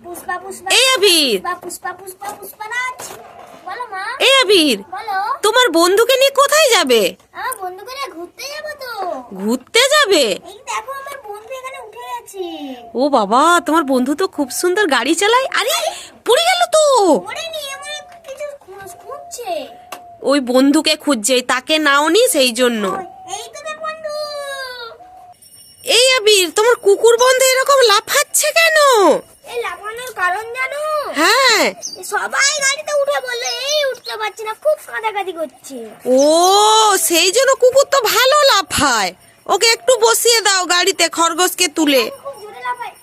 পুষ্পা পুষ্পা এই আবির, পুষ্পা পুষ্পা পুষ্পারাজ। বলো মা। এই আবির, বলো। তোমার বন্ধুকে নিয়ে কোথায় যাবে? আমার বন্ধুকে নিয়ে ঘুরতে যাবো তো। ঘুরতে যাবে? এই দেখো আমার বন্ধু এখানে উঠে গেছে। ও বাবা, তোমার বন্ধু তো খুব সুন্দর গাড়ি চালায়। আরে পড়ে গেল তো। ওরে নিয়ে আমার কিছু খুঁজছে। ওই বন্ধুকে খুঁজছে, তাকে নাওনি সেই জন্য। এই তো দেখ বন্ধু। এই আবির, তোমার কুকুর বন্ধু এরকম লাফাচ্ছে কেন? এই লাফানোর কারণ জানো? হ্যাঁ। সবাই গাড়িতে উঠে বললে এই উঠতে পারছে না, খুব কাঁদাকাটি করছে। ও সেই জন্য কুকুর তো ভালো লাফায়। ওকে একটু বসিয়ে দাও গাড়িতে, খরগোশকে তুলে। খুব জোরে লাফায়।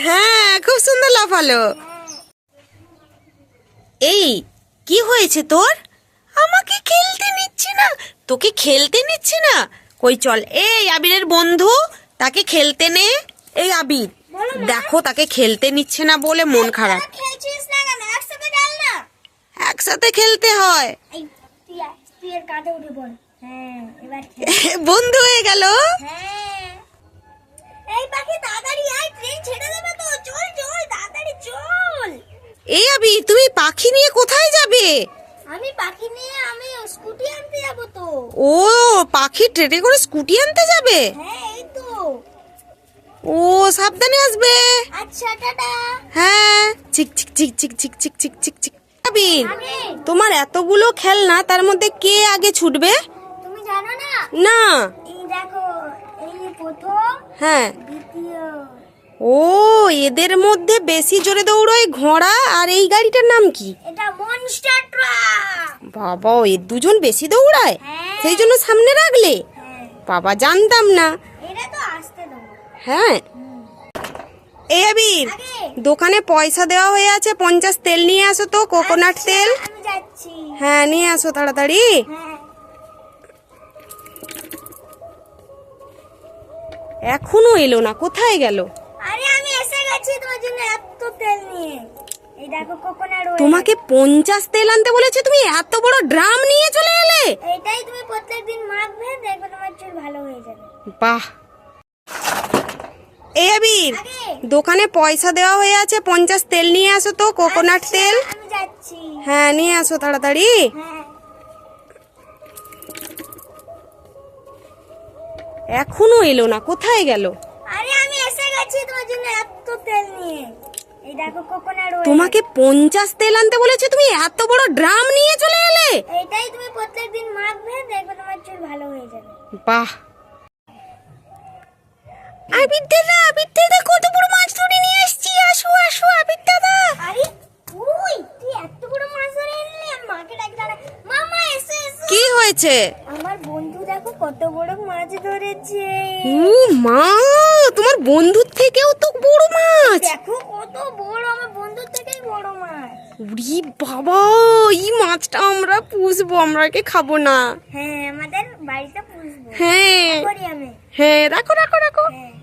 হ্যাঁ, খুব সুন্দর লাফালো। এই কি হয়েছে তোর? আমাকে খেলতে নিচ্ছে না। তোকে খেলতে নিচ্ছে না? কই চল, এই আবিরের বন্ধু, তাকে খেলতে নে। এই আবির, দেখো তাকে খেলতে নিচ্ছে না বলে মন খারাপ। খেলছিস না কেন? একসাথে খেল না। একসাথে খেলতে হয়। এই তুই এর কাঁধে উঠে পড়। হ্যাঁ, এবার খেল। বন্ধু হয়ে গেল। হ্যাঁ। এই পাখি তাড়াতাড়ি আয়, ট্রেন ছেড়ে দেবে তো। চল চল তাড়াতাড়ি চল। এই আবির, তুমি পাখি নিয়ে কোথায় যাবে? আমি পাখি নিয়ে আমি স্কুটি আনতে যাব তো। ও পাখি ট্রেনে করে স্কুটি আনতে যাবে? হ্যাঁ এই তো। ও সাবধানে আসবে। আচ্ছা টাটা। হ্যাঁ, চিক চিক চিক চিক চিক চিক চিক চিক চিক। আবির, আগে তোমার এতগুলো খেলনা, তার মধ্যে কে আগে ছুটবে? তুমি জানো না? না। এই দেখো, এই প্রথম, হ্যাঁ। দ্বিতীয়। ও এদের মধ্যে বেশি জোরে দৌড়য় ঘোড়া, আর এই গাড়িটার নাম কি? এটা মনস্টার ট্রাক। বাবা, এর দুজন বেশি দৌড়ায়, হ্যাঁ। সেই জন্য সামনে রাখলে? হ্যাঁ, বাবা, জানতাম না। এটা তো আসতে দাও। হ্যাঁ। এই আবির, আগে দোকানে পয়সা দেওয়া হয়ে আছে, 50 তেল নিয়ে আসো তো, কোকোনাট আচ্ছা, তেল। আমি যাচ্ছি। হ্যাঁ, নিয়ে আসো তাড়াতাড়ি। হ্যাঁ। এখনো এলো না, কোথায় গেল? আরে আমি এসে গেছি তোমার জন্য এত তেল নিয়ে। এই দেখো কোকোনাট অয়েল। তোমাকে 50 তেল আনতে বলেছে, তুমি এত বড় ড্রাম নিয়ে চলে এলে? এটাই তুমি প্রত্যেকদিন মাখবে, দেখবে তোমার চুল ভালো হয়ে যাবে। বাহ। এই আবির, আগে দোকানে পয়সা দেওয়া হয়ে আছে, 50 তেল নিয়ে আসো তো, কোকোনাট আচ্ছা, তেল। আমি যাচ্ছি। হ্যাঁ, নিয়ে আসো তাড়াতাড়ি। হ্যাঁ। এখনো এলো না, কোথায় গেল? আরে আমি এসে গেছি তোমার জন্য এত তেল নিয়ে। এই দেখো কোকোনাট অয়েল। তোমাকে 50 তেল আনতে বলেছে, তুমি এত বড় ড্রাম নিয়ে চলে এলে? এটাই তুমি প্রত্যেকদিন মাখবে, দেখবে তোমার চুল ভালো হয়ে যাবে। বাহ। আবির দাদা কত বড় মাছ ধরে নিয়ে আসছি, আসো আসো আবির দাদা। আরে তুই এত বড় মাছ ধরে এলি, আমি মাকে ডাকি দাঁড়া। মামা এসে এসে। কি হয়েছে? আমার বন্ধু দেখো কত বড় মাছ ধরেছে। ও মা, তোমার বন্ধুর থেকেও তো বড় মাছ। দেখো কত বড়, আমার বন্ধুর থেকেই বড় মাছ। উরি বাবা, এই মাছটা আমরা পুষবো, আমরা কে খাবো না? হ্যাঁ, আমাদের বাড়িতে পুষবো। হ্যাঁ করি আমি। হ্যাঁ, রাখো রাখো রাখো। হ্যাঁ।